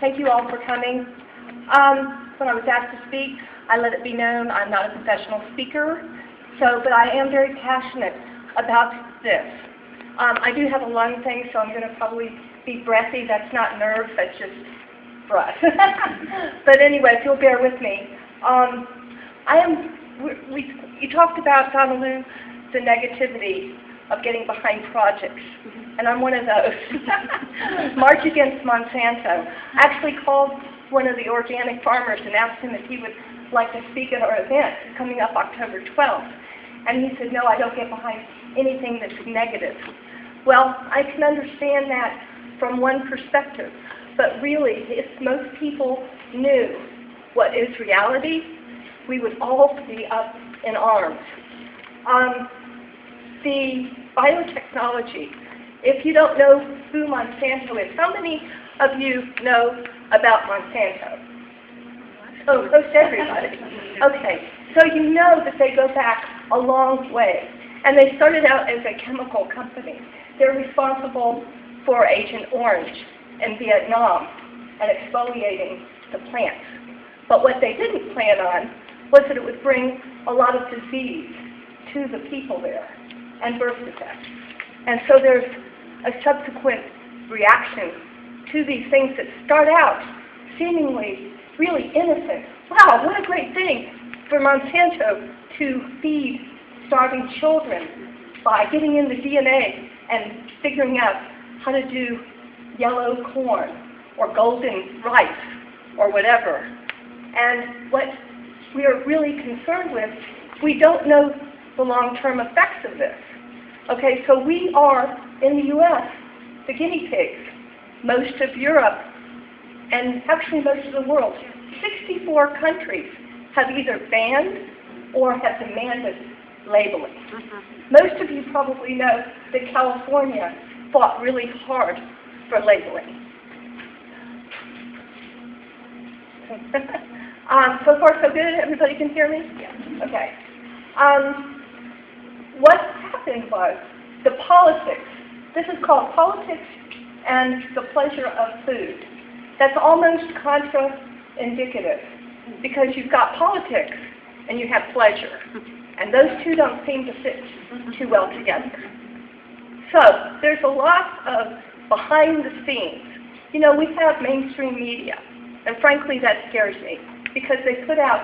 Thank you all for coming. When I was asked to speak, I let it be known I'm not a professional speaker, but I am very passionate about this. I do have a lung thing, so I'm going to probably be breathy. That's not nerves, that's just breath. But anyway, if you'll bear with me. You talked about, Donna Lou, the negativity of getting behind projects, and I'm one of those. March Against Monsanto. I actually called one of the organic farmers and asked him if he would like to speak at our event coming up October 12th. And he said, no, I don't get behind anything that's negative. Well, I can understand that from one perspective, but really, if most people knew what is reality, we would all be up in arms. The biotechnology, if you don't know who Monsanto is, how many of you know about Monsanto? Oh, close to everybody. Okay, so you know that they go back a long way. And they started out as a chemical company. They're responsible for Agent Orange in Vietnam and exfoliating the plants. But what they didn't plan on was that it would bring a lot of disease to the people there and birth defects. And so there's a subsequent reaction to these things that start out seemingly really innocent. Wow, what a great thing for Monsanto to feed starving children by getting in the DNA and figuring out how to do yellow corn or golden rice or whatever. And what we are really concerned with, we don't know the long-term effects of this. Okay, so we are, in the U.S., the guinea pigs. Most of Europe, and actually most of the world, 64 countries have either banned or have demanded labeling. Most of you probably know that California fought really hard for labeling. So far so good? Everybody can hear me? Yeah. Okay. What happened was the politics. This is called politics and the pleasure of food. That's almost contra-indicative because you've got politics and you have pleasure. And those two don't seem to fit too well together. So there's a lot of behind the scenes. You know, we have mainstream media, and frankly that scares me because they put out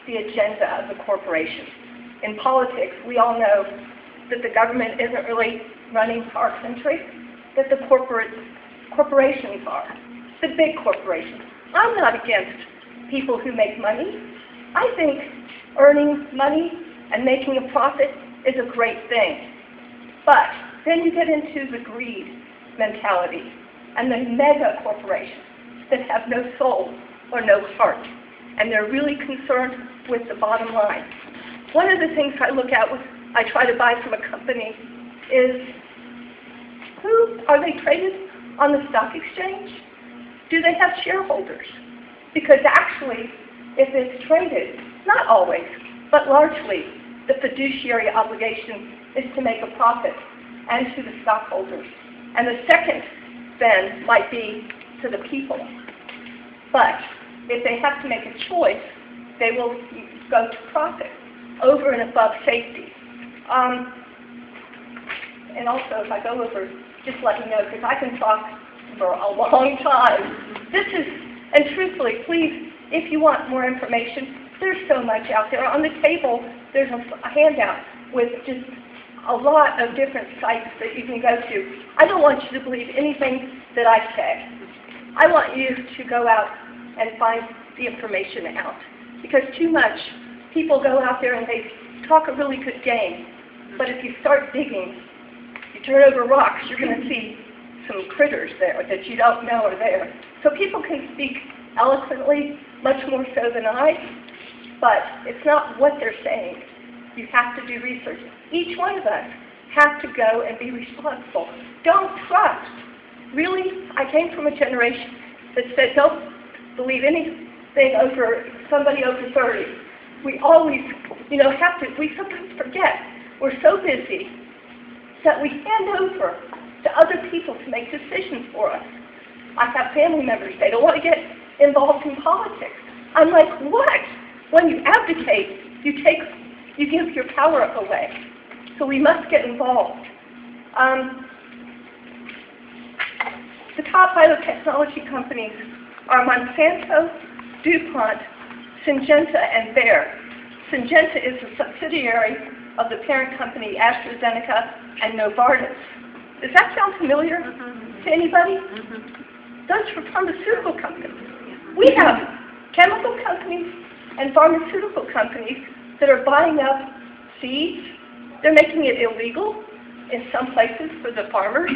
the agenda of the corporation. In politics, we all know that the government isn't really running our country, that the corporations are, the big corporations. I'm not against people who make money. I think earning money and making a profit is a great thing. But then you get into the greed mentality and the mega corporations that have no soul or no heart, and they're really concerned with the bottom line. One of the things I look at when I try to buy from a company is, are they traded on the stock exchange? Do they have shareholders? Because actually, if it's traded, not always, but largely, the fiduciary obligation is to make a profit and to the stockholders. And the second, then, might be to the people. But if they have to make a choice, they will go to profit over and above safety. And also, if I go over, just let me know, because I can talk for a long time. And truthfully, please, if you want more information, there's so much out there. On the table, there's a handout with just a lot of different sites that you can go to. I don't want you to believe anything that I say. I want you to go out and find the information out. Because too much, people go out there and they talk a really good game. But if you start digging, you turn over rocks, you're going to see some critters there that you don't know are there. So people can speak eloquently, much more so than I, but it's not what they're saying. You have to do research. Each one of us have to go and be responsible. Don't trust. Really, I came from a generation that said, don't believe anything over somebody over 30. We always, we sometimes forget. We're so busy that we hand over to other people to make decisions for us. I have family members, they don't want to get involved in politics. I'm like, what? When you abdicate, you give your power away. So we must get involved. The top biotechnology companies are Monsanto, DuPont, Syngenta, and Bayer. Syngenta is a subsidiary of the parent company AstraZeneca and Novartis. Does that sound familiar to anybody? Those are pharmaceutical companies. We have chemical companies and pharmaceutical companies that are buying up seeds. They're making it illegal in some places for the farmers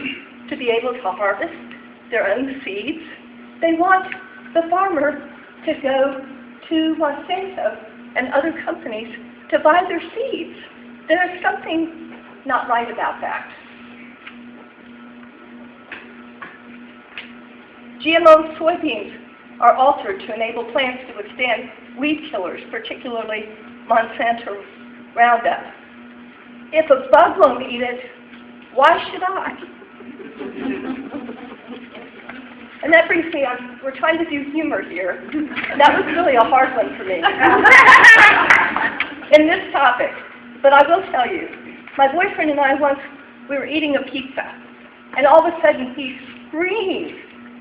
to be able to harvest their own seeds. They want the farmer to go to Monsanto and other companies to buy their seeds. There's something not right about that. GMO soybeans are altered to enable plants to withstand weed killers, particularly Monsanto Roundup. If a bug won't eat it, why should I? And that brings me on, we're trying to do humor here. That was really a hard one for me in this topic. But I will tell you, my boyfriend and I once, we were eating a pizza, and all of a sudden he screams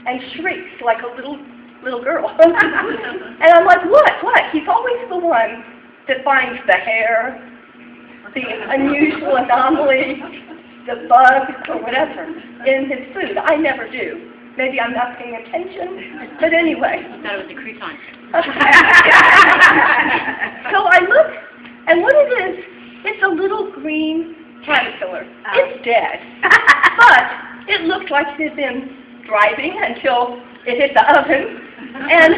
and shrieks like a little girl. And I'm like, what? He's always the one that finds the hair, the unusual anomaly, the bug, or whatever in his food. I never do. Maybe I'm not paying attention, but anyway. I thought it was a crouton. So I look, and what it is, it's a little green caterpillar. It's dead, but it looked like it had been thriving until it hit the oven, and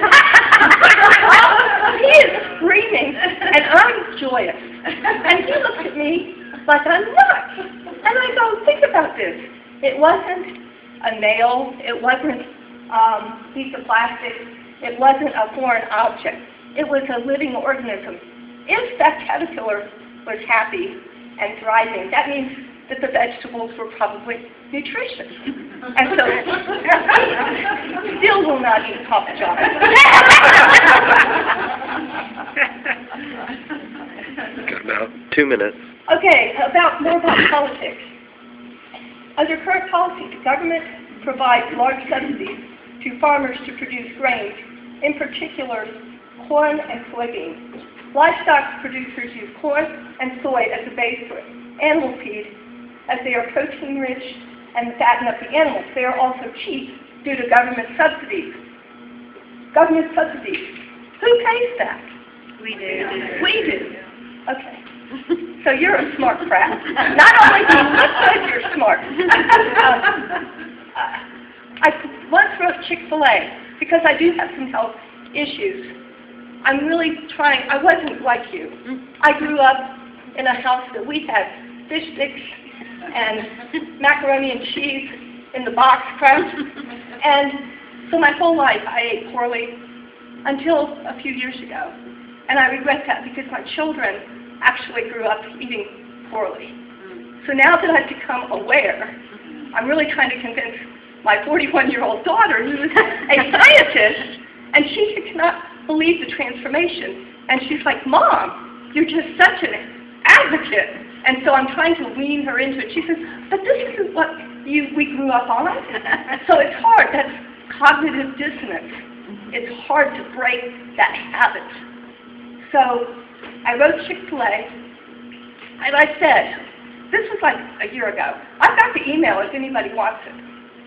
he is screaming, and I'm joyous. And he looks at me like I'm nuts. And I go, think about this. It wasn't a nail, it wasn't a piece of plastic, it wasn't a foreign object. It was a living organism. If that caterpillar was happy and thriving, that means that the vegetables were probably nutritious. And so, still will not eat Papa John. Got about 2 minutes. Okay, more about politics. Under current policy, the government provides large subsidies to farmers to produce grains, in particular corn and soybeans. Livestock producers use corn and soy as a base for animal feed, as they are protein-rich and fatten up the animals. They are also cheap due to government subsidies. Government subsidies. Who pays that? We do. We do. Okay. So you're a smart crowd. Not only do you look good, you're smart. I once wrote Chick-fil-A because I do have some health issues. I'm really trying. I wasn't like you. I grew up in a house that we had fish sticks and macaroni and cheese in the box crunch. And so my whole life I ate poorly until a few years ago. And I regret that because my children actually grew up eating poorly. So now that I've become aware, I'm really trying to convince my 41-year-old daughter, who is a scientist, and she cannot believe the transformation. And she's like, Mom, you're just such an advocate. And so I'm trying to wean her into it. She says, but this isn't what we grew up on. So it's hard. That's cognitive dissonance. It's hard to break that habit. So I wrote Chick-fil-A, and I said, this was like a year ago. I've got the email if anybody wants it.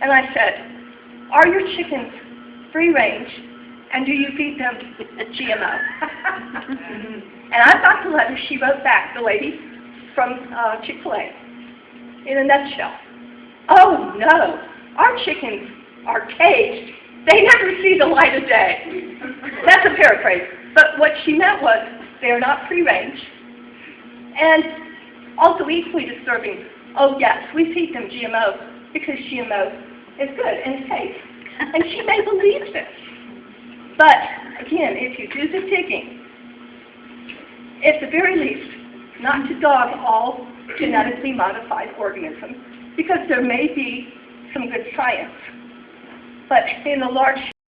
And I said, are your chickens free range, and do you feed them GMO? And I've got the letter she wrote back, the lady from Chick-fil-A, in a nutshell. Oh no, our chickens are caged. They never see the light of day. That's a paraphrase. But what she meant was, they are not free range. And also equally disturbing, oh yes, we feed them GMO because GMO is good and safe. And she may believe this. But again, if you do the digging, at the very least, not to dog all genetically modified organisms, because there may be some good science. but in the large